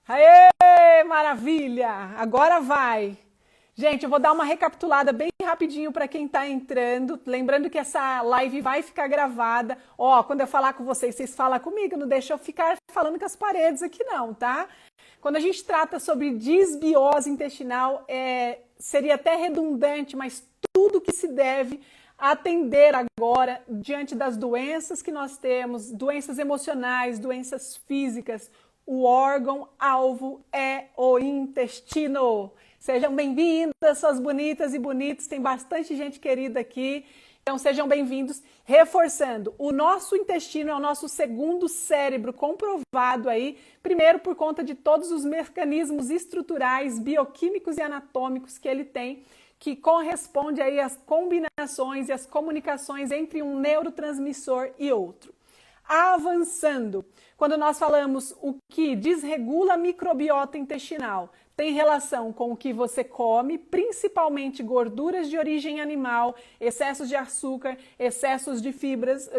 Aê, maravilha! Agora vai! Gente, eu vou dar uma recapitulada bem rapidinho para quem está entrando. Lembrando que essa live vai ficar gravada. Ó, quando eu falar com vocês, vocês falam comigo, não deixa eu ficar falando com as paredes aqui não, tá? Quando a gente trata sobre disbiose intestinal, seria até redundante, mas tudo que se deve atender agora diante das doenças que nós temos, doenças emocionais, doenças físicas, o órgão-alvo é o intestino. Sejam bem-vindas, suas bonitas e bonitos, tem bastante gente querida aqui, então sejam bem-vindos. Reforçando, o nosso intestino é o nosso segundo cérebro comprovado aí, primeiro por conta de todos os mecanismos estruturais, bioquímicos e anatômicos que ele tem, que corresponde aí às combinações e às comunicações entre um neurotransmissor e outro. Avançando, quando nós falamos o que desregula a microbiota intestinal, tem relação com o que você come, principalmente gorduras de origem animal, excessos de açúcar, excessos de fibras,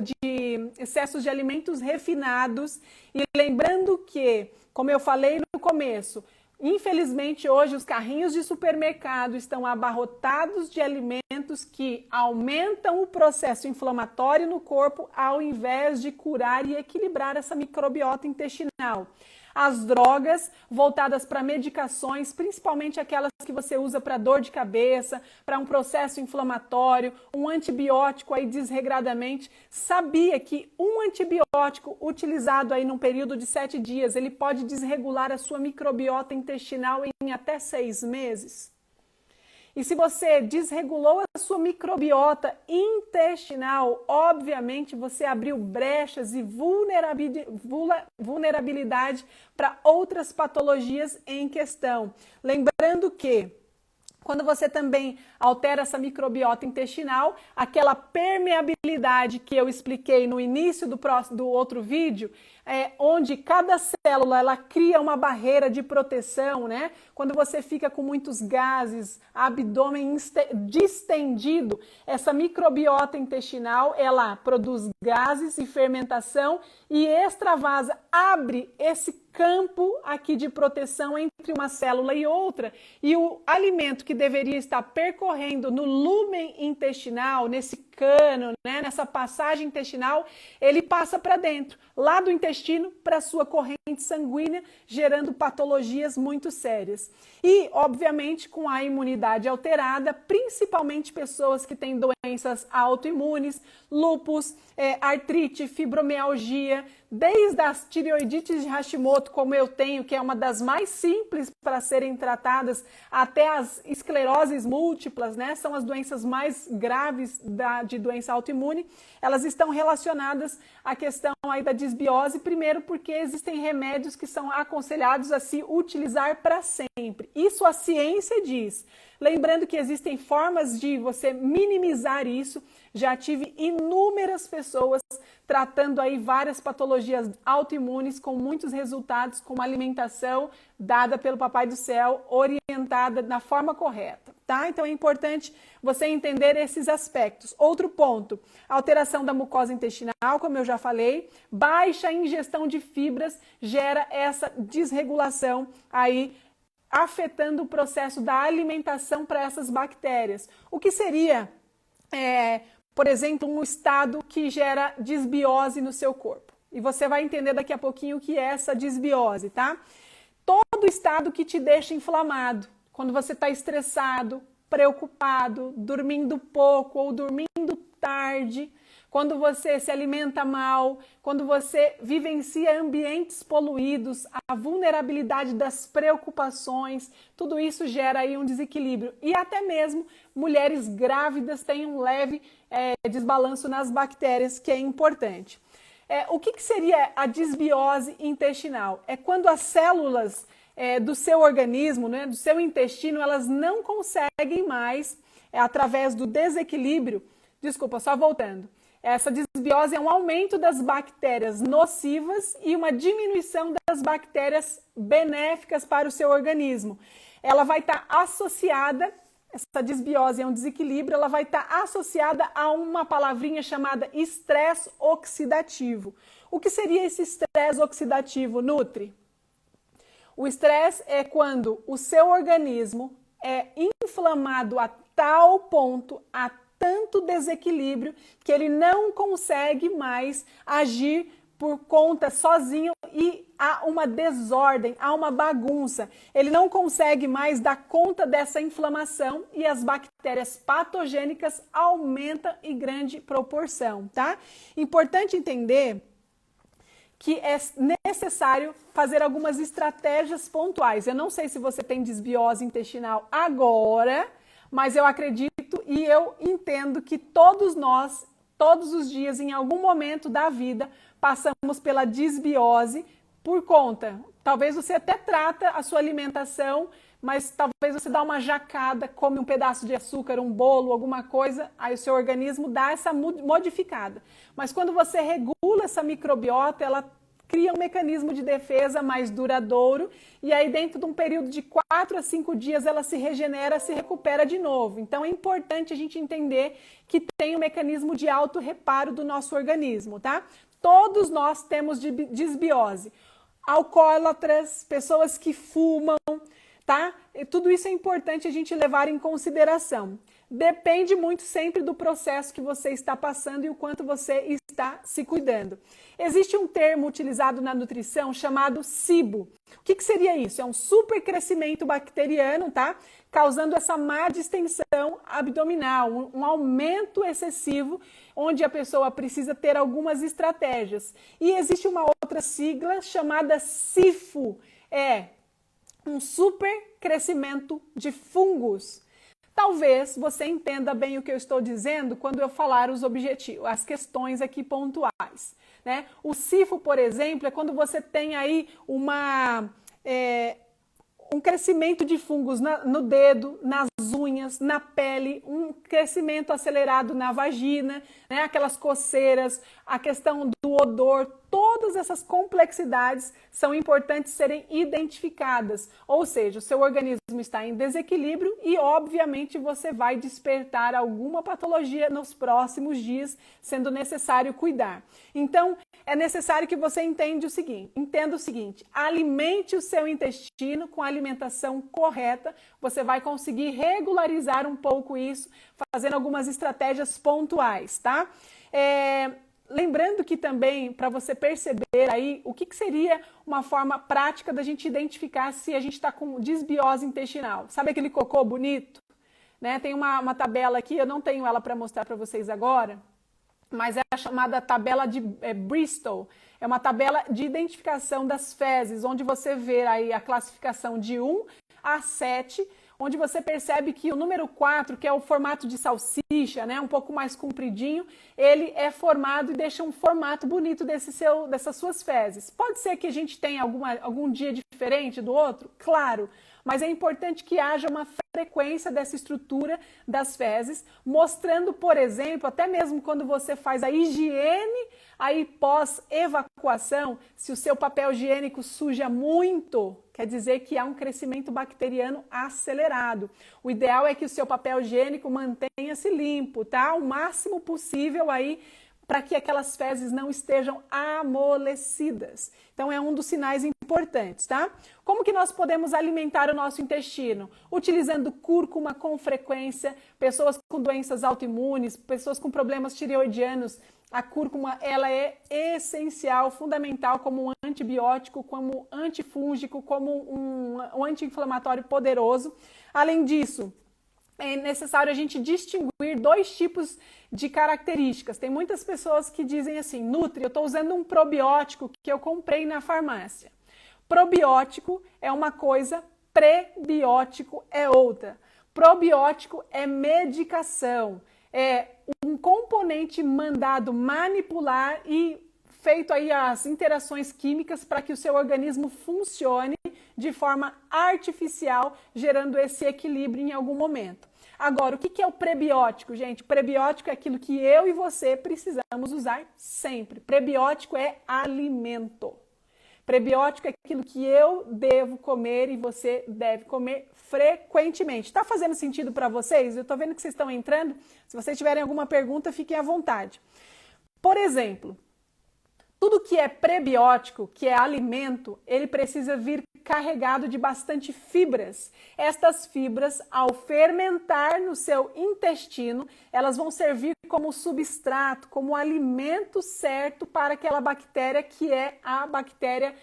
excessos de alimentos refinados. E lembrando que, como eu falei no começo, infelizmente, hoje os carrinhos de supermercado estão abarrotados de alimentos que aumentam o processo inflamatório no corpo ao invés de curar e equilibrar essa microbiota intestinal. As drogas voltadas para medicações, principalmente aquelas que você usa para dor de cabeça, para um processo inflamatório, um antibiótico aí desregradamente. Sabia que um antibiótico utilizado aí num período de 7 dias, ele pode desregular a sua microbiota intestinal em até 6 meses? E se você desregulou a sua microbiota intestinal, obviamente você abriu brechas e vulnerabilidade para outras patologias em questão. Lembrando que quando você também altera essa microbiota intestinal, aquela permeabilidade que eu expliquei no início do outro vídeo, onde cada célula ela cria uma barreira de proteção, né? Quando você fica com muitos gases, abdômen distendido, essa microbiota intestinal ela produz gases e fermentação e extravasa, abre esse campo aqui de proteção entre uma célula e outra, e o alimento que deveria estar percorrendo no lúmen intestinal, nesse cano, né, nessa passagem intestinal, ele passa para dentro, lá do intestino para a sua corrente sanguínea, gerando patologias muito sérias. E, obviamente, com a imunidade alterada, principalmente pessoas que têm doenças autoimunes, lúpus, artrite, fibromialgia, desde as tireoidites de Hashimoto, como eu tenho, que é uma das mais simples para serem tratadas, até as escleroses múltiplas, né? São as doenças mais graves de doença autoimune. Elas estão relacionadas à questão aí da disbiose, primeiro porque existem remédios que são aconselhados a se utilizar para sempre. Isso a ciência diz. Lembrando que existem formas de você minimizar isso. Já tive inúmeras pessoas tratando aí várias patologias autoimunes com muitos resultados, com uma alimentação dada pelo Papai do Céu, orientada da forma correta, tá? Então é importante você entender esses aspectos. Outro ponto, alteração da mucosa intestinal, como eu já falei, baixa ingestão de fibras gera essa desregulação aí, afetando o processo da alimentação para essas bactérias. O que seria, por exemplo, um estado que gera disbiose no seu corpo? E você vai entender daqui a pouquinho o que é essa disbiose, tá? Todo estado que te deixa inflamado, quando você está estressado, preocupado, dormindo pouco ou dormindo tarde, quando você se alimenta mal, quando você vivencia ambientes poluídos, a vulnerabilidade das preocupações, tudo isso gera aí um desequilíbrio. E até mesmo mulheres grávidas têm um leve desbalanço nas bactérias, que é importante. O que seria a disbiose intestinal? É quando as células do seu organismo, né, do seu intestino, elas não conseguem mais, através do desequilíbrio, só voltando, essa disbiose é um aumento das bactérias nocivas e uma diminuição das bactérias benéficas para o seu organismo. Ela vai estar associada, essa disbiose é um desequilíbrio, ela vai estar associada a uma palavrinha chamada estresse oxidativo. O que seria esse estresse oxidativo, Nutri? O estresse é quando o seu organismo é inflamado a tal ponto, a tanto desequilíbrio, que ele não consegue mais agir por conta sozinho e há uma desordem, há uma bagunça. Ele não consegue mais dar conta dessa inflamação e as bactérias patogênicas aumentam em grande proporção, tá? Importante entender que é necessário fazer algumas estratégias pontuais. Eu não sei se você tem desbiose intestinal agora, mas eu acredito e eu entendo que todos nós, todos os dias, em algum momento da vida, passamos pela desbiose por conta. Talvez você até trata a sua alimentação, mas talvez você dá uma jacada, come um pedaço de açúcar, um bolo, alguma coisa, aí o seu organismo dá essa modificada. Mas quando você regula essa microbiota, ela cria um mecanismo de defesa mais duradouro e aí dentro de um período de 4 a 5 dias ela se regenera, se recupera de novo. Então é importante a gente entender que tem um mecanismo de auto-reparo do nosso organismo, tá? Todos nós temos desbiose. Alcoólatras, pessoas que fumam, tá? E tudo isso é importante a gente levar em consideração. Depende muito sempre do processo que você está passando e o quanto você está se cuidando. Existe um termo utilizado na nutrição chamado SIBO. O que seria isso? É um supercrescimento bacteriano, tá? Causando essa má distensão abdominal, um aumento excessivo, onde a pessoa precisa ter algumas estratégias. E existe uma outra sigla chamada SIFO, um supercrescimento de fungos. Talvez você entenda bem o que eu estou dizendo quando eu falar os objetivos, as questões aqui pontuais, né? O SIFO, por exemplo, é quando você tem aí um crescimento de fungos no dedo, nas unhas, na pele, um crescimento acelerado na vagina, né? Aquelas coceiras, a questão do odor, todas essas complexidades são importantes serem identificadas. Ou seja, o seu organismo está em desequilíbrio e, obviamente, você vai despertar alguma patologia nos próximos dias, sendo necessário cuidar. Então, é necessário que você entenda o seguinte, alimente o seu intestino com a alimentação correta, você vai conseguir regularizar um pouco isso, fazendo algumas estratégias pontuais, tá? Lembrando que também, para você perceber aí o que seria uma forma prática da gente identificar se a gente está com desbiose intestinal. Sabe aquele cocô bonito? Né? Tem uma tabela aqui, eu não tenho ela para mostrar para vocês agora, mas é a chamada tabela de Bristol. É uma tabela de identificação das fezes, onde você vê aí a classificação de 1 a 7, onde você percebe que o número 4, que é o formato de salsicha, né, um pouco mais compridinho, ele é formado e deixa um formato bonito dessas suas fezes. Pode ser que a gente tenha algum dia diferente do outro? Claro, mas é importante que haja uma frequência dessa estrutura das fezes, mostrando, por exemplo, até mesmo quando você faz a higiene aí pós-evacuação, se o seu papel higiênico suja muito, quer dizer que há um crescimento bacteriano acelerado. O ideal é que o seu papel higiênico mantenha-se limpo, tá? O máximo possível aí para que aquelas fezes não estejam amolecidas. Então é um dos sinais importantes, tá? Como que nós podemos alimentar o nosso intestino? Utilizando cúrcuma com frequência, pessoas com doenças autoimunes, pessoas com problemas tireoidianos, a cúrcuma ela é essencial, fundamental como um antibiótico, como antifúngico, como um anti-inflamatório poderoso. Além disso, é necessário a gente distinguir 2 tipos de características. Tem muitas pessoas que dizem assim, Nutri, eu estou usando um probiótico que eu comprei na farmácia. Probiótico é uma coisa, prebiótico é outra. Probiótico é medicação, é um componente mandado manipular e feito aí as interações químicas para que o seu organismo funcione de forma artificial, gerando esse equilíbrio em algum momento. Agora, o que é o prebiótico, gente? O prebiótico é aquilo que eu e você precisamos usar sempre. Prebiótico é alimento. Prebiótico é aquilo que eu devo comer e você deve comer frequentemente. Está fazendo sentido para vocês? Eu estou vendo que vocês estão entrando. Se vocês tiverem alguma pergunta, fiquem à vontade. Por exemplo, tudo que é prebiótico, que é alimento, ele precisa vir carregado de bastante fibras. Estas fibras, ao fermentar no seu intestino, elas vão servir como substrato, como alimento certo para aquela bactéria que é a bactéria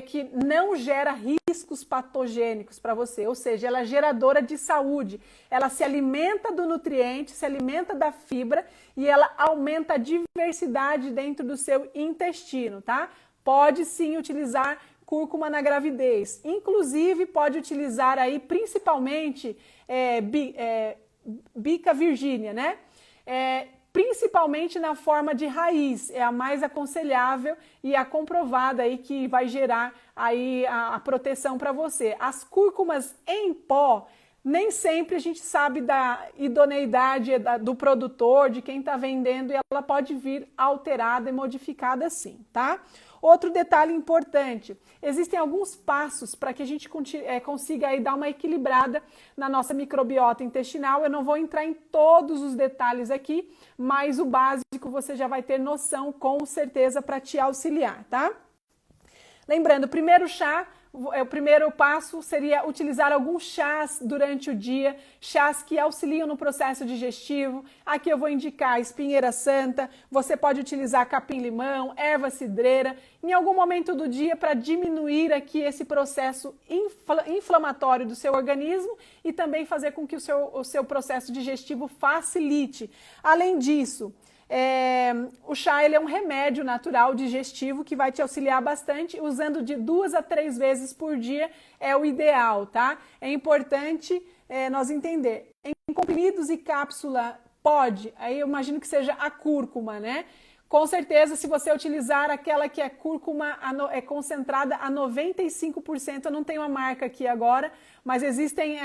que não gera riscos patogênicos para você, ou seja, ela é geradora de saúde, ela se alimenta do nutriente, se alimenta da fibra e ela aumenta a diversidade dentro do seu intestino, tá? Pode sim utilizar cúrcuma na gravidez, inclusive pode utilizar aí principalmente bica virgínia, né? Principalmente na forma de raiz, é a mais aconselhável e a comprovada aí que vai gerar aí a proteção para você. As cúrcumas em pó, nem sempre a gente sabe da idoneidade do produtor, de quem está vendendo, e ela pode vir alterada e modificada sim, tá? Outro detalhe importante, existem alguns passos para que a gente consiga aí dar uma equilibrada na nossa microbiota intestinal. Eu não vou entrar em todos os detalhes aqui, mas o básico você já vai ter noção com certeza para te auxiliar, tá? Lembrando, o primeiro passo seria utilizar alguns chás durante o dia, chás que auxiliam no processo digestivo. Aqui eu vou indicar espinheira santa, você pode utilizar capim-limão, erva cidreira, em algum momento do dia para diminuir aqui esse processo inflamatório do seu organismo e também fazer com que o seu processo digestivo facilite. Além disso, o chá ele é um remédio natural digestivo que vai te auxiliar bastante, usando de 2 a 3 vezes por dia é o ideal, tá? É importante nós entender. Em comprimidos e cápsula pode, aí eu imagino que seja a cúrcuma, né? Com certeza, se você utilizar aquela que é cúrcuma concentrada a 95%, eu não tenho a marca aqui agora, mas existem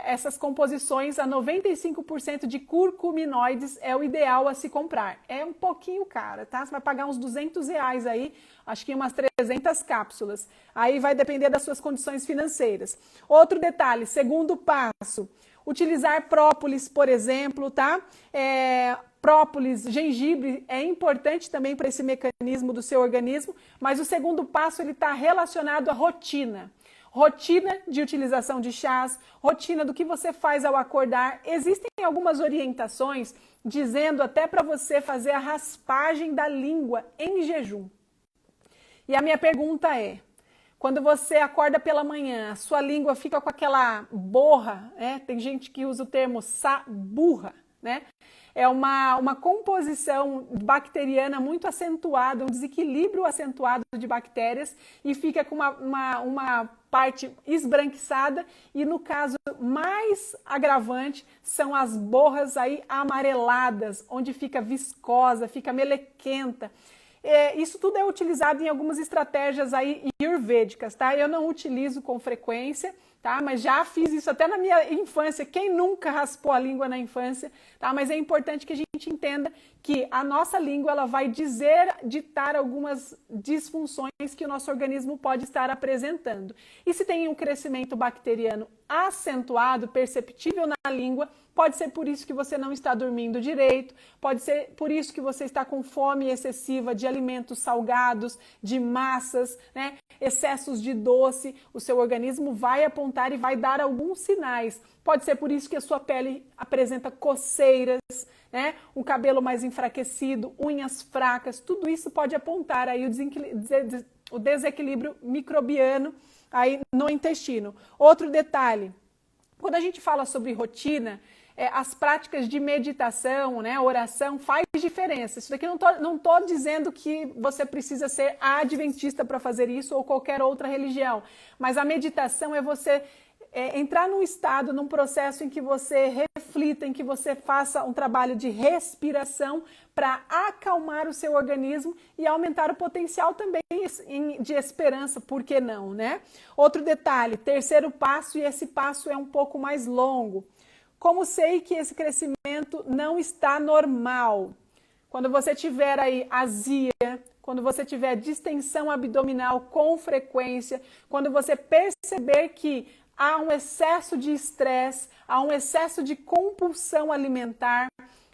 essas composições a 95% de curcuminoides é o ideal a se comprar. É um pouquinho caro, tá? Você vai pagar uns R$200 aí, acho que umas 300 cápsulas. Aí vai depender das suas condições financeiras. Outro detalhe, segundo passo, utilizar própolis, por exemplo, tá? Própolis, gengibre é importante também para esse mecanismo do seu organismo, mas o segundo passo ele está relacionado à rotina. Rotina de utilização de chás, rotina do que você faz ao acordar. Existem algumas orientações dizendo até para você fazer a raspagem da língua em jejum. E a minha pergunta é, quando você acorda pela manhã, a sua língua fica com aquela borra, né? Tem gente que usa o termo saburra, né? É uma composição bacteriana muito acentuada, um desequilíbrio acentuado de bactérias e fica com uma parte esbranquiçada e no caso mais agravante são as borras aí amareladas, onde fica viscosa, fica melequenta. Isso tudo é utilizado em algumas estratégias aí ayurvédicas, tá? Eu não utilizo com frequência, tá? Mas já fiz isso até na minha infância. Quem nunca raspou a língua na infância, tá? Mas é importante que a gente entenda que a nossa língua ela vai ditar algumas disfunções que o nosso organismo pode estar apresentando. E se tem um crescimento bacteriano acentuado, perceptível na língua, pode ser por isso que você não está dormindo direito, pode ser por isso que você está com fome excessiva de alimentos salgados, de massas, né? Excessos de doce, o seu organismo vai apontar e vai dar alguns sinais. Pode ser por isso que a sua pele apresenta coceiras, né? Um cabelo mais enfraquecido, unhas fracas, tudo isso pode apontar aí o desequilíbrio microbiano aí no intestino. Outro detalhe, quando a gente fala sobre rotina, as práticas de meditação, né, oração, faz diferença. Isso daqui não tô dizendo que você precisa ser adventista para fazer isso ou qualquer outra religião, mas a meditação é você entrar num estado, num processo em que você reflita, em que você faça um trabalho de respiração para acalmar o seu organismo e aumentar o potencial também de esperança, por que não, né? Outro detalhe, terceiro passo, e esse passo é um pouco mais longo. Como sei que esse crescimento não está normal? Quando você tiver aí azia, quando você tiver distensão abdominal com frequência, quando você perceber que há um excesso de estresse, há um excesso de compulsão alimentar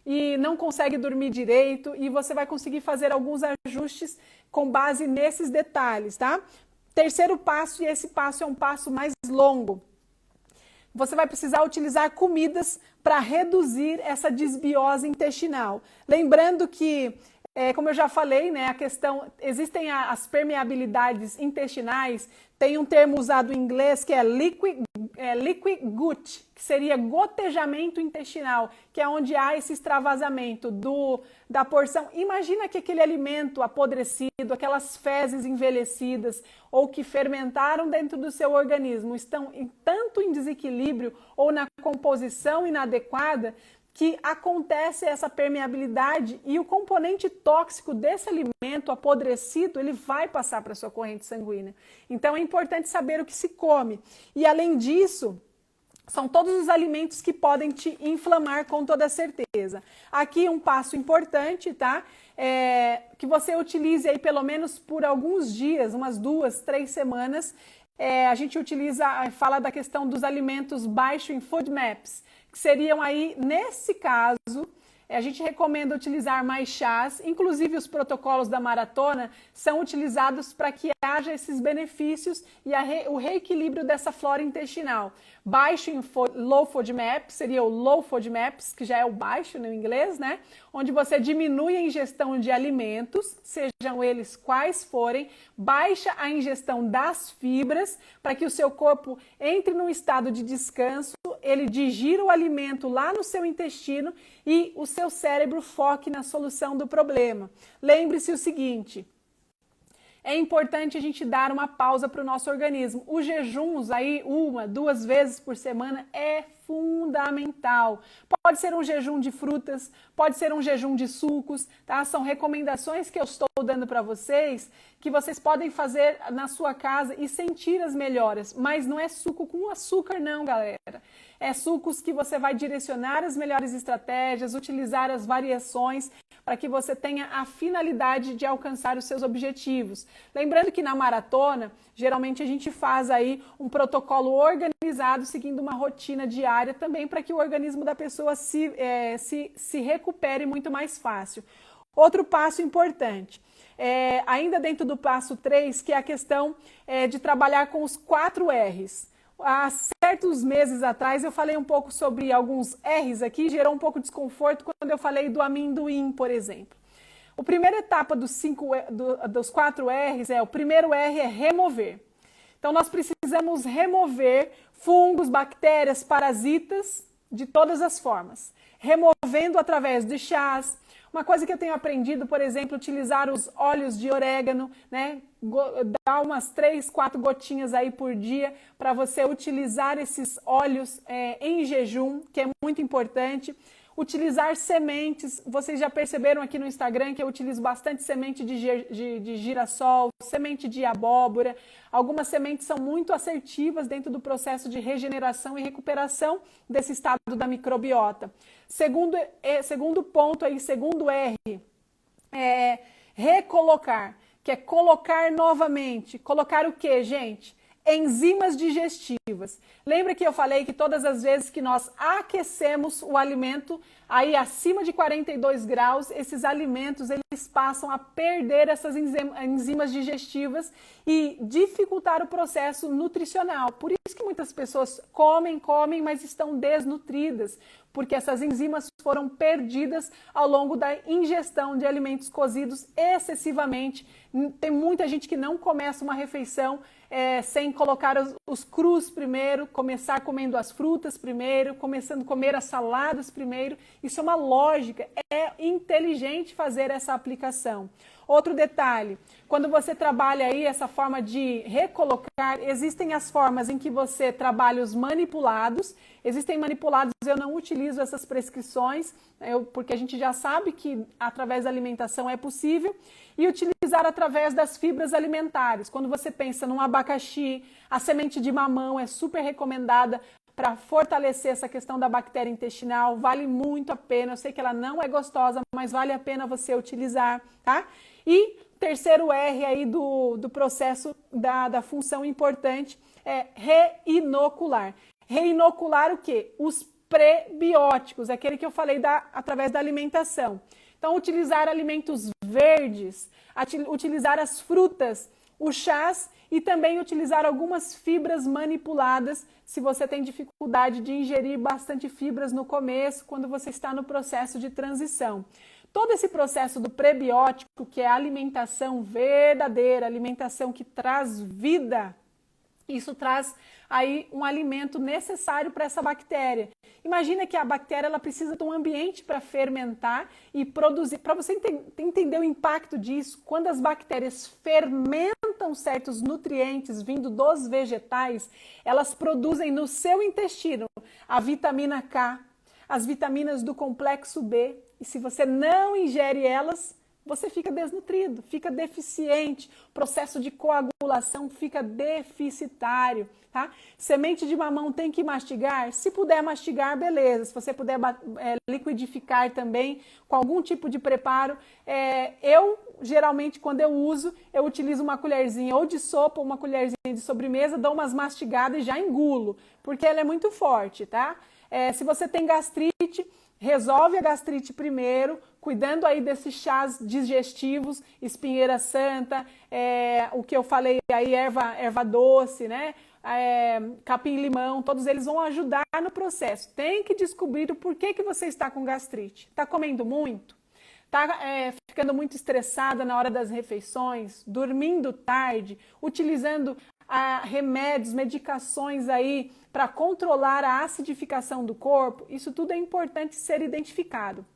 e não consegue dormir direito, e você vai conseguir fazer alguns ajustes com base nesses detalhes, tá? Terceiro passo, e esse passo é um passo mais longo. Você vai precisar utilizar comidas para reduzir essa desbiose intestinal. Lembrando que, como eu já falei, né, existem as permeabilidades intestinais, tem um termo usado em inglês que é liquid gut, que seria gotejamento intestinal, que é onde há esse extravasamento da porção. Imagina que aquele alimento apodrecido, aquelas fezes envelhecidas ou que fermentaram dentro do seu organismo estão tanto em desequilíbrio ou na composição inadequada que acontece essa permeabilidade e o componente tóxico desse alimento apodrecido, ele vai passar para a sua corrente sanguínea. Então é importante saber o que se come. E além disso, são todos os alimentos que podem te inflamar com toda certeza. Aqui um passo importante, tá? Que você utilize aí pelo menos por alguns dias, umas 2, 3 semanas. A gente fala da questão dos alimentos baixo em FODMAPs, que seriam aí, nesse caso, a gente recomenda utilizar mais chás, inclusive os protocolos da maratona são utilizados para que haja esses benefícios e o reequilíbrio dessa flora intestinal. Baixo em low FODMAP, seria o low FODMAPs, que já é o baixo no inglês, né? Onde você diminui a ingestão de alimentos, sejam eles quais forem, baixa a ingestão das fibras, para que o seu corpo entre num estado de descanso, ele digira o alimento lá no seu intestino e o seu cérebro foque na solução do problema. Lembre-se o seguinte: é importante a gente dar uma pausa para o nosso organismo. Os jejuns aí, 1, 2 vezes por semana é fundamental. Pode ser um jejum de frutas, pode ser um jejum de sucos, tá? São recomendações que eu estou dando para vocês, que vocês podem fazer na sua casa e sentir as melhoras. Mas não é suco com açúcar não, galera. É sucos que você vai direcionar as melhores estratégias, utilizar as variações para que você tenha a finalidade de alcançar os seus objetivos. Lembrando que na maratona, geralmente a gente faz aí um protocolo organizado, seguindo uma rotina diária também, para que o organismo da pessoa se recupere muito mais fácil. Outro passo importante, ainda dentro do passo 3, que é a questão de trabalhar com os 4 R's. Há certos meses atrás eu falei um pouco sobre alguns R's aqui, gerou um pouco de desconforto quando eu falei do amendoim, por exemplo. A primeira etapa dos 4 R's o primeiro R é remover. Então nós precisamos remover fungos, bactérias, parasitas de todas as formas. Removendo através de chás. Uma coisa que eu tenho aprendido, por exemplo, utilizar os óleos de orégano, né? Dar umas 3, 4 gotinhas aí por dia para você utilizar esses óleos em jejum, que é muito importante. Utilizar sementes, vocês já perceberam aqui no Instagram que eu utilizo bastante semente de girassol, semente de abóbora. Algumas sementes são muito assertivas dentro do processo de regeneração e recuperação desse estado da microbiota. Segundo ponto aí, segundo R, recolocar, que é colocar novamente. Colocar o que, gente? Enzimas digestivas. Lembra que eu falei que todas as vezes que nós aquecemos o alimento, aí acima de 42 graus, esses alimentos eles passam a perder essas enzimas digestivas e dificultar o processo nutricional. Por isso que muitas pessoas comem, mas estão desnutridas, porque essas enzimas foram perdidas ao longo da ingestão de alimentos cozidos excessivamente. Tem muita gente que não começa uma refeição sem colocar os crus primeiro, começar comendo as frutas primeiro, começando a comer as saladas primeiro. Isso é uma lógica, é inteligente fazer essa aplicação. Outro detalhe, quando você trabalha aí essa forma de recolocar, existem as formas em que você trabalha os manipulados. Existem manipulados, eu não utilizo essas prescrições, porque a gente já sabe que através da alimentação é possível. E utilizar através das fibras alimentares. Quando você pensa num abacaxi, a semente de mamão é super recomendada para fortalecer essa questão da bactéria intestinal. Vale muito a pena. Eu sei que ela não é gostosa, mas vale a pena você utilizar, tá? E terceiro R aí do processo da função importante é reinocular. Reinocular o quê? Os prebióticos, aquele que eu falei através da alimentação. Então, utilizar alimentos verdes, utilizar as frutas, os chás e também utilizar algumas fibras manipuladas, se você tem dificuldade de ingerir bastante fibras no começo, quando você está no processo de transição. Todo esse processo do prebiótico, que é a alimentação verdadeira, alimentação que traz vida, isso traz aí um alimento necessário para essa bactéria. Imagina que a bactéria ela precisa de um ambiente para fermentar e produzir. Para você entender o impacto disso, quando as bactérias fermentam certos nutrientes vindo dos vegetais, elas produzem no seu intestino a vitamina K, as vitaminas do complexo B. E se você não ingere elas, você fica desnutrido, fica deficiente, o processo de coagulação fica deficitário, tá? Semente de mamão tem que mastigar? Se puder mastigar, beleza. Se você puder liquidificar também com algum tipo de preparo, eu geralmente quando eu uso, eu utilizo uma colherzinha ou de sopa ou uma colherzinha de sobremesa, dou umas mastigadas e já engulo, porque ela é muito forte, tá? Se você tem gastrite, resolve a gastrite primeiro, cuidando aí desses chás digestivos, espinheira santa, o que eu falei aí, erva doce, né? Capim-limão, todos eles vão ajudar no processo. Tem que descobrir o porquê que você está com gastrite. Está comendo muito? Está ficando muito estressada na hora das refeições? Dormindo tarde? Utilizando remédios, medicações aí para controlar a acidificação do corpo? Isso tudo é importante ser identificado.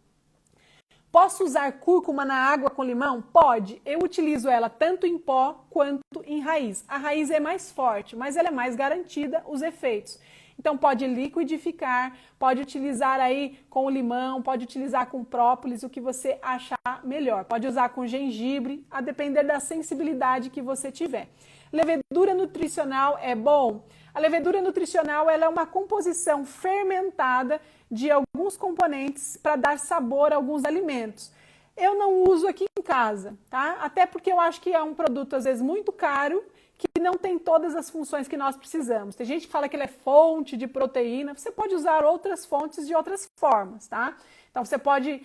Posso usar cúrcuma na água com limão? Pode. Eu utilizo ela tanto em pó quanto em raiz. A raiz é mais forte, mas ela é mais garantida os efeitos. Então pode liquidificar, pode utilizar aí com o limão, pode utilizar com própolis, o que você achar melhor. Pode usar com gengibre, a depender da sensibilidade que você tiver. Levedura nutricional é bom? A levedura nutricional ela é uma composição fermentada de alguns componentes para dar sabor a alguns alimentos. Eu não uso aqui em casa, tá? Até porque eu acho que é um produto às vezes muito caro, que não tem todas as funções que nós precisamos. Tem gente que fala que ele é fonte de proteína, você pode usar outras fontes de outras formas, tá? Então você pode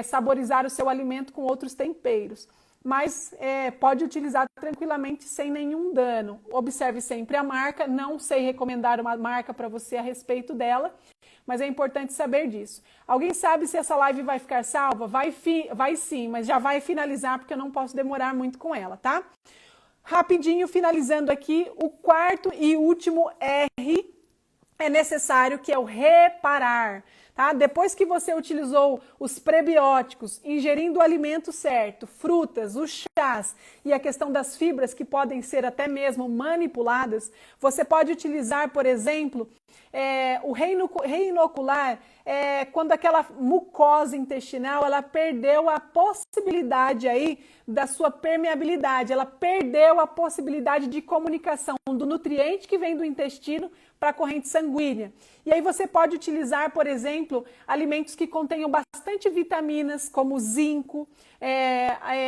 saborizar o seu alimento com outros temperos, mas pode utilizar tranquilamente sem nenhum dano. Observe sempre a marca, não sei recomendar uma marca para você a respeito dela, mas é importante saber disso. Alguém sabe se essa live vai ficar salva? Vai sim, mas já vai finalizar porque eu não posso demorar muito com ela, tá? Rapidinho, finalizando aqui, o quarto e último R é necessário, que é o reparar. Tá? Depois que você utilizou os prebióticos, ingerindo o alimento certo, frutas, os chás e a questão das fibras que podem ser até mesmo manipuladas, você pode utilizar, por exemplo, o reinocular, quando aquela mucosa intestinal ela perdeu a possibilidade aí da sua permeabilidade, ela perdeu a possibilidade de comunicação do nutriente que vem do intestino para a corrente sanguínea. E aí você pode utilizar, por exemplo, alimentos que contenham bastante vitaminas, como zinco,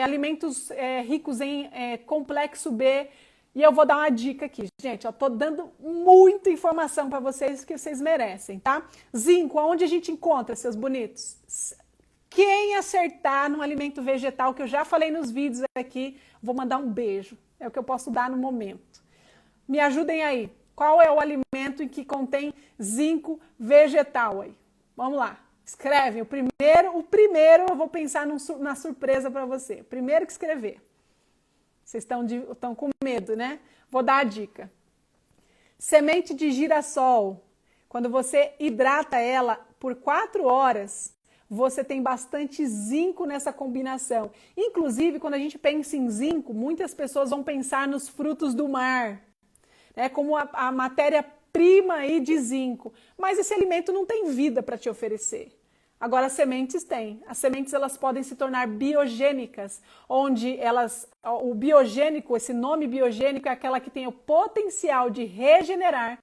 alimentos ricos em complexo B. E eu vou dar uma dica aqui, gente. Eu tô dando muita informação para vocês que vocês merecem, tá? Zinco, aonde a gente encontra, seus bonitos? Quem acertar num alimento vegetal, que eu já falei nos vídeos aqui, vou mandar um beijo. É o que eu posso dar no momento. Me ajudem aí. Qual é o alimento em que contém zinco vegetal aí? Vamos lá, escreve. O primeiro eu vou pensar na surpresa para você. Primeiro que escrever. Vocês estão com medo, né? Vou dar a dica. Semente de girassol. Quando você hidrata ela por 4 horas, você tem bastante zinco nessa combinação. Inclusive, quando a gente pensa em zinco, muitas pessoas vão pensar nos frutos do mar, como a matéria-prima aí de zinco. Mas esse alimento não tem vida para te oferecer. Agora, as sementes têm. As sementes elas podem se tornar biogênicas, onde o biogênico, esse nome biogênico é aquela que tem o potencial de regenerar,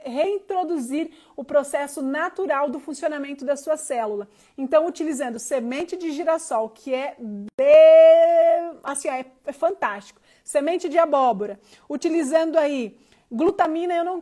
reintroduzir o processo natural do funcionamento da sua célula. Então, utilizando semente de girassol, que é fantástico. Semente de abóbora, utilizando aí glutamina, eu não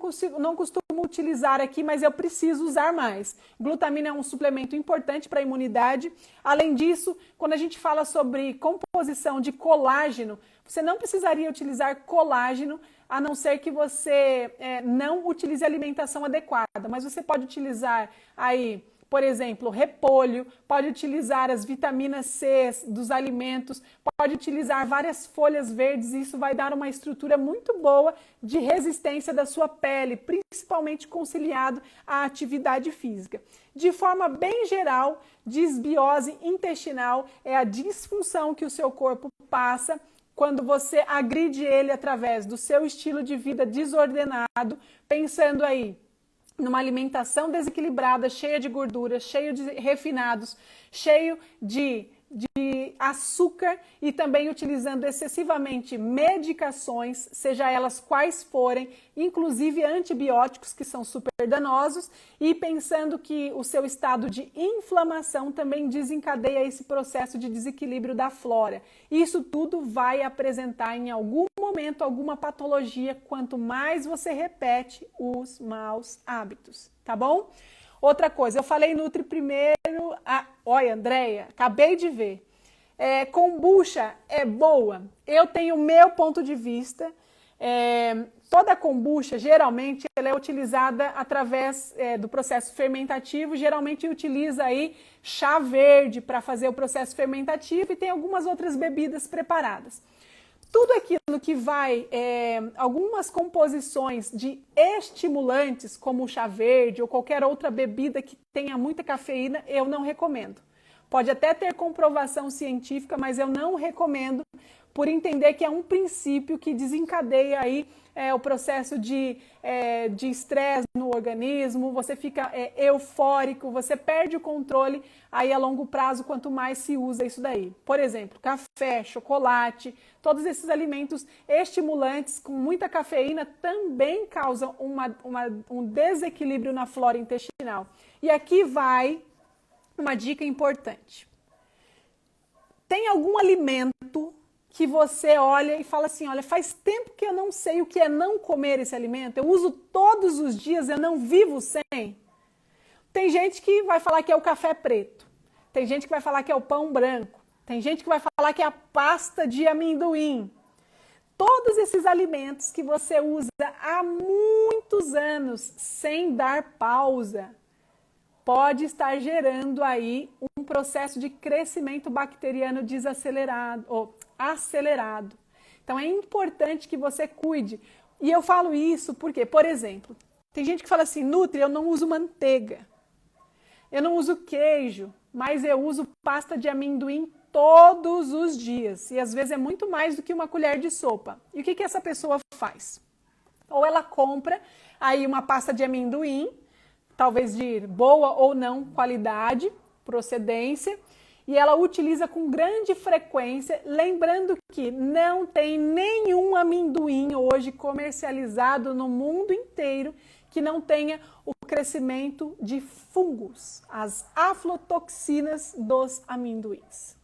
costumo utilizar aqui, mas eu preciso usar mais. Glutamina é um suplemento importante para a imunidade. Além disso, quando a gente fala sobre composição de colágeno, você não precisaria utilizar colágeno, a não ser que você não utilize alimentação adequada, mas você pode utilizar aí, por exemplo, repolho, pode utilizar as vitaminas C dos alimentos, pode utilizar várias folhas verdes, e isso vai dar uma estrutura muito boa de resistência da sua pele, principalmente conciliado à atividade física. De forma bem geral, disbiose intestinal é a disfunção que o seu corpo passa quando você agride ele através do seu estilo de vida desordenado, pensando aí numa alimentação desequilibrada, cheia de gordura, cheio de refinados, cheio de açúcar e também utilizando excessivamente medicações, seja elas quais forem, inclusive antibióticos que são super danosos, e pensando que o seu estado de inflamação também desencadeia esse processo de desequilíbrio da flora. Isso tudo vai apresentar em algum momento alguma patologia quanto mais você repete os maus hábitos, tá bom? Outra coisa, eu falei Nutri primeiro, olha, Andréia, acabei de ver, kombucha é boa? Eu tenho o meu ponto de vista, toda kombucha, geralmente, ela é utilizada através do processo fermentativo, geralmente utiliza aí chá verde para fazer o processo fermentativo e tem algumas outras bebidas preparadas. Tudo aquilo que vai, algumas composições de estimulantes, como o chá verde ou qualquer outra bebida que tenha muita cafeína, eu não recomendo. Pode até ter comprovação científica, mas eu não recomendo, por entender que é um princípio que desencadeia aí o processo de estresse no organismo, você fica eufórico, você perde o controle aí a longo prazo, quanto mais se usa isso daí. Por exemplo, café, chocolate, todos esses alimentos estimulantes com muita cafeína também causam um desequilíbrio na flora intestinal. E aqui vai uma dica importante. Tem algum alimento que você olha e fala assim, olha, faz tempo que eu não sei o que é não comer esse alimento, eu uso todos os dias, eu não vivo sem. Tem gente que vai falar que é o café preto, tem gente que vai falar que é o pão branco, tem gente que vai falar que é a pasta de amendoim. Todos esses alimentos que você usa há muitos anos sem dar pausa, pode estar gerando aí um processo de crescimento bacteriano desacelerado ou acelerado. Então é importante que você cuide. E eu falo isso porque, por exemplo, tem gente que fala assim, Nutri, eu não uso manteiga, eu não uso queijo, mas eu uso pasta de amendoim todos os dias. E às vezes é muito mais do que uma colher de sopa. E o que essa pessoa faz? Ou ela compra aí uma pasta de amendoim, talvez de boa ou não qualidade, procedência, e ela utiliza com grande frequência, lembrando que não tem nenhum amendoim hoje comercializado no mundo inteiro que não tenha o crescimento de fungos, as aflotoxinas dos amendoins.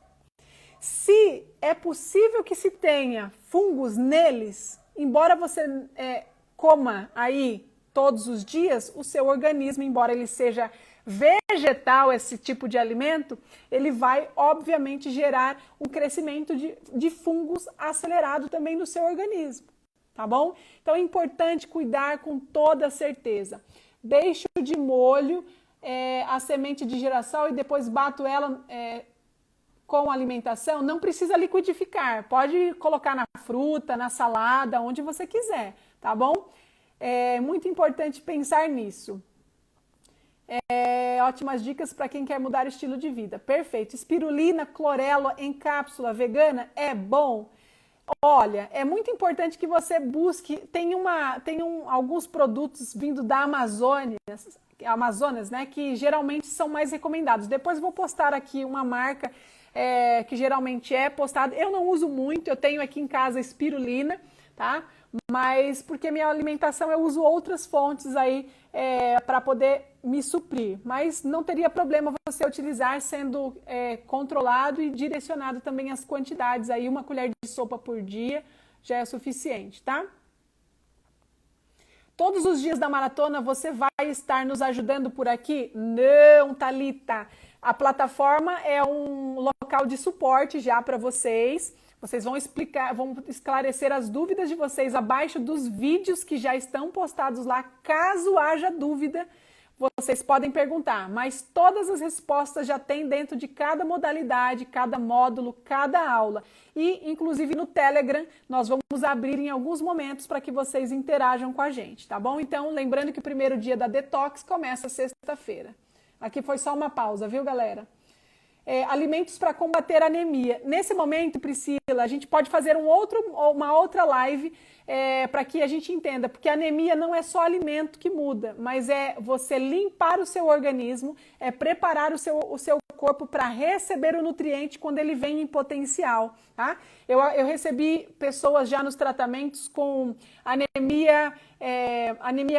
Se é possível que se tenha fungos neles, embora você coma aí todos os dias, o seu organismo, embora ele seja vegetal, esse tipo de alimento, ele vai, obviamente, gerar um crescimento de fungos acelerado também no seu organismo, tá bom? Então é importante cuidar com toda certeza. Deixo de molho a semente de girassol e depois bato ela com alimentação. Não precisa liquidificar, pode colocar na fruta, na salada, onde você quiser, tá bom? É muito importante pensar nisso. Ótimas dicas para quem quer mudar o estilo de vida. Perfeito. Espirulina, clorela em cápsula vegana é bom? Olha, é muito importante que você busque. Tem alguns produtos vindo da Amazonas, né, que geralmente são mais recomendados. Depois vou postar aqui uma marca que geralmente é postada. Eu não uso muito, eu tenho aqui em casa espirulina, tá? Mas porque minha alimentação eu uso outras fontes aí para poder me suprir. Mas não teria problema você utilizar sendo controlado e direcionado também as quantidades. Aí uma colher de sopa por dia já é suficiente, tá? Todos os dias da maratona você vai estar nos ajudando por aqui? Não, Thalita. A plataforma é um local de suporte já para vocês. Vocês vão explicar, vão esclarecer as dúvidas de vocês abaixo dos vídeos que já estão postados lá. Caso haja dúvida, vocês podem perguntar, mas todas as respostas já tem dentro de cada modalidade, cada módulo, cada aula. E, inclusive, no Telegram, nós vamos abrir em alguns momentos para que vocês interajam com a gente, tá bom? Então, lembrando que o primeiro dia da Detox começa sexta-feira. Aqui foi só uma pausa, viu, galera? Alimentos para combater a anemia. Nesse momento, Priscila, a gente pode fazer uma outra live para que a gente entenda, porque a anemia não é só alimento que muda, mas é você limpar o seu organismo, é preparar o seu corpo para receber o nutriente quando ele vem em potencial, tá? Eu recebi pessoas já nos tratamentos com anemia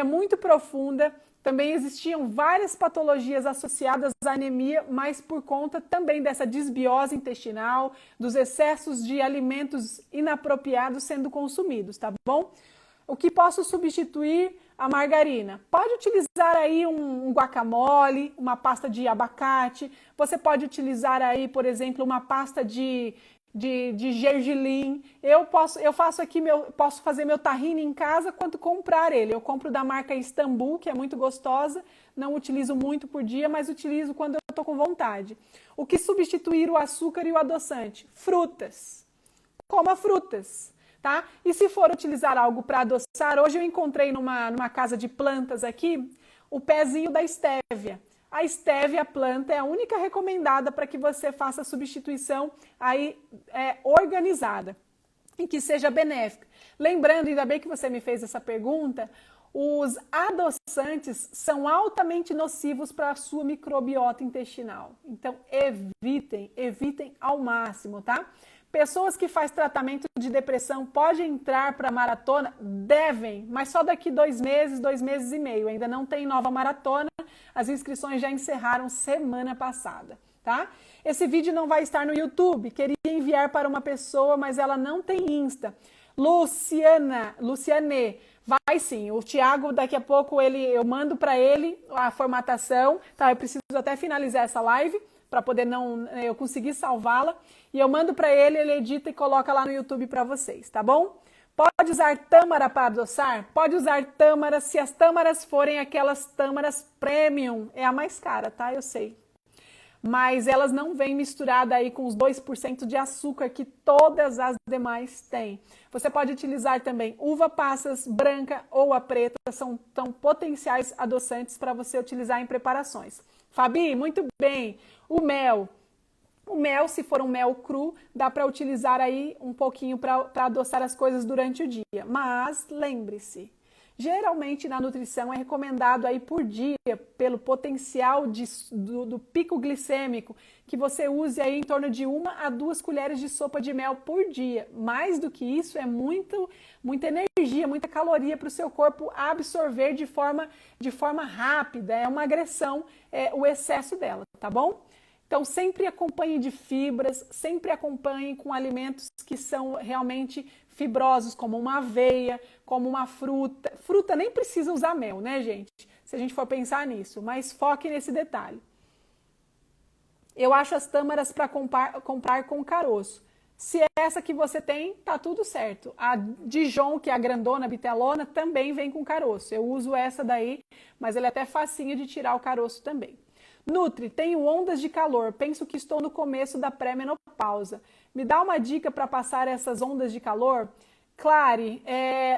muito profunda. Também existiam várias patologias associadas à anemia, mas por conta também dessa desbiose intestinal, dos excessos de alimentos inapropriados sendo consumidos, tá bom? O que posso substituir? A margarina. Pode utilizar aí um guacamole, uma pasta de abacate, você pode utilizar aí, por exemplo, uma pasta de gergelim. Eu posso fazer meu tahine em casa quanto comprar ele. Eu compro da marca Istambul, que é muito gostosa, não utilizo muito por dia, mas utilizo quando eu estou com vontade. O que substituir o açúcar e o adoçante? Frutas. Coma frutas, tá? E se for utilizar algo para adoçar, hoje eu encontrei numa casa de plantas aqui, o pezinho da estévia. A estévia, a planta, é a única recomendada para que você faça a substituição aí organizada e que seja benéfica. Lembrando, ainda bem que você me fez essa pergunta, os adoçantes são altamente nocivos para a sua microbiota intestinal. Então, evitem ao máximo, tá? Pessoas que fazem tratamento de depressão podem entrar para a maratona? Devem, mas só daqui 2 meses, 2 meses e meio. Ainda não tem nova maratona, as inscrições já encerraram semana passada, tá? Esse vídeo não vai estar no YouTube, queria enviar para uma pessoa, mas ela não tem Insta. Luciane, vai sim, o Thiago daqui a pouco eu mando para ele a formatação, tá? Eu preciso até finalizar essa live, para poder eu conseguir salvá-la, e eu mando para ele, ele edita e coloca lá no YouTube para vocês, tá bom? Pode usar tâmara para adoçar? Pode usar tâmara, se as tâmaras forem aquelas tâmaras premium, é a mais cara, tá? Eu sei. Mas elas não vêm misturadas aí com os 2% de açúcar que todas as demais têm. Você pode utilizar também uva passas branca ou a preta, são potenciais adoçantes para você utilizar em preparações. Fabi, muito bem. O mel, se for um mel cru, dá para utilizar aí um pouquinho para adoçar as coisas durante o dia. Mas lembre-se, geralmente na nutrição é recomendado aí por dia, pelo potencial do pico glicêmico, que você use aí em torno de 1 a 2 colheres de sopa de mel por dia. Mais do que isso é muita energia, muita caloria para o seu corpo absorver de forma rápida. É uma agressão o excesso dela, tá bom? Então, sempre acompanhe de fibras, sempre acompanhe com alimentos que são realmente fibrosos, como uma aveia, como uma fruta. Fruta nem precisa usar mel, né, gente? Se a gente for pensar nisso, mas foque nesse detalhe. Eu acho as tâmaras para comprar com caroço. Se é essa que você tem, tá tudo certo. A Dijon, que é a grandona, bitelona, também vem com caroço. Eu uso essa daí, mas ela é até facinho de tirar o caroço também. Nutri, tenho ondas de calor, penso que estou no começo da pré-menopausa. Me dá uma dica para passar essas ondas de calor? Clare,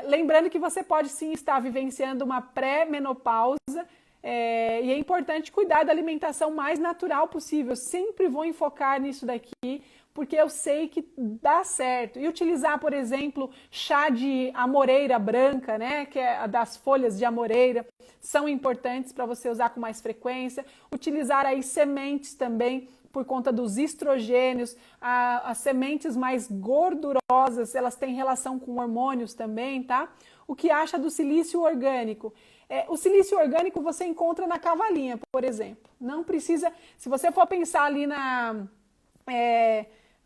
lembrando que você pode sim estar vivenciando uma pré-menopausa e é importante cuidar da alimentação mais natural possível. Sempre vou enfocar nisso daqui, porque eu sei que dá certo. E utilizar, por exemplo, chá de amoreira branca, né, que é das folhas de amoreira, são importantes para você usar com mais frequência. Utilizar aí sementes também, por conta dos estrogênios. As sementes mais gordurosas, elas têm relação com hormônios também, tá? O que acha do silício orgânico? O silício orgânico você encontra na cavalinha, por exemplo. Não precisa, se você for pensar ali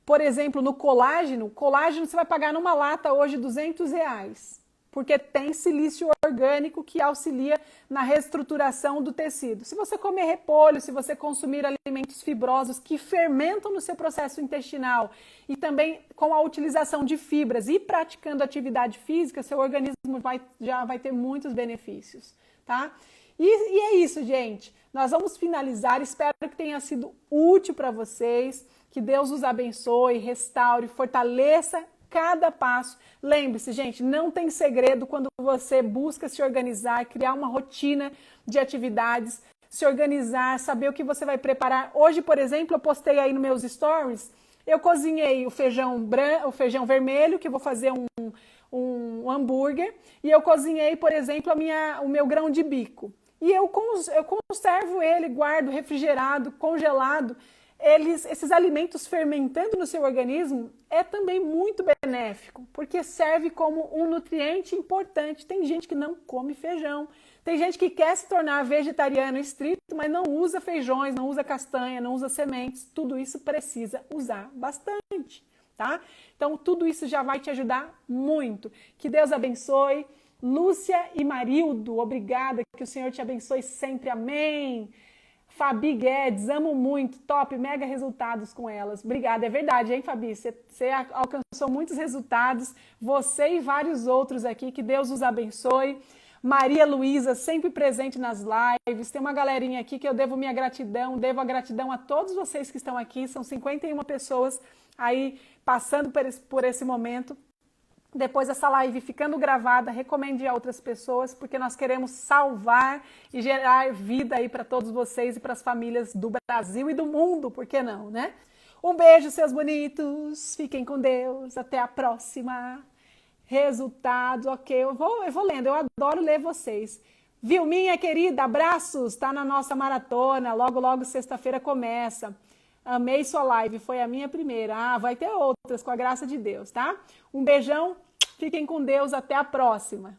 por exemplo, no colágeno você vai pagar numa lata hoje R$200. porque tem silício orgânico que auxilia na reestruturação do tecido. Se você comer repolho, se você consumir alimentos fibrosos que fermentam no seu processo intestinal e também com a utilização de fibras e praticando atividade física, seu organismo já vai ter muitos benefícios, tá? E é isso, gente. Nós vamos finalizar. Espero que tenha sido útil para vocês. Que Deus os abençoe, restaure, fortaleça cada passo. Lembre-se, gente, não tem segredo quando você busca se organizar, criar uma rotina de atividades, se organizar, saber o que você vai preparar. Hoje, por exemplo, eu postei aí nos meus stories, eu cozinhei o feijão vermelho, que eu vou fazer um hambúrguer, e eu cozinhei, por exemplo, o meu grão de bico. E eu conservo ele, guardo refrigerado, congelado. Esses alimentos fermentando no seu organismo é também muito benéfico, porque serve como um nutriente importante. Tem gente que não come feijão, tem gente que quer se tornar vegetariano estrito, mas não usa feijões, não usa castanha, não usa sementes. Tudo isso precisa usar bastante, tá? Então, tudo isso já vai te ajudar muito. Que Deus abençoe. Lúcia e Marildo, obrigada, que o Senhor te abençoe sempre, amém. Fabi Guedes, amo muito, top, mega resultados com elas. Obrigada, é verdade, hein, Fabi? Você alcançou muitos resultados, você e vários outros aqui, que Deus os abençoe. Maria Luísa, sempre presente nas lives. Tem uma galerinha aqui que eu devo minha gratidão, devo a gratidão a todos vocês que estão aqui, são 51 pessoas aí passando por esse momento. Depois dessa live ficando gravada, recomende a outras pessoas, porque nós queremos salvar e gerar vida aí para todos vocês e para as famílias do Brasil e do mundo, por que não, né? Um beijo, seus bonitos, fiquem com Deus, até a próxima. Resultados, ok, eu vou lendo, eu adoro ler vocês. Vilminha querida, abraços, tá na nossa maratona, logo sexta-feira começa. Amei sua live, foi a minha primeira. Ah, vai ter outras, com a graça de Deus, tá? Um beijão, fiquem com Deus, até a próxima.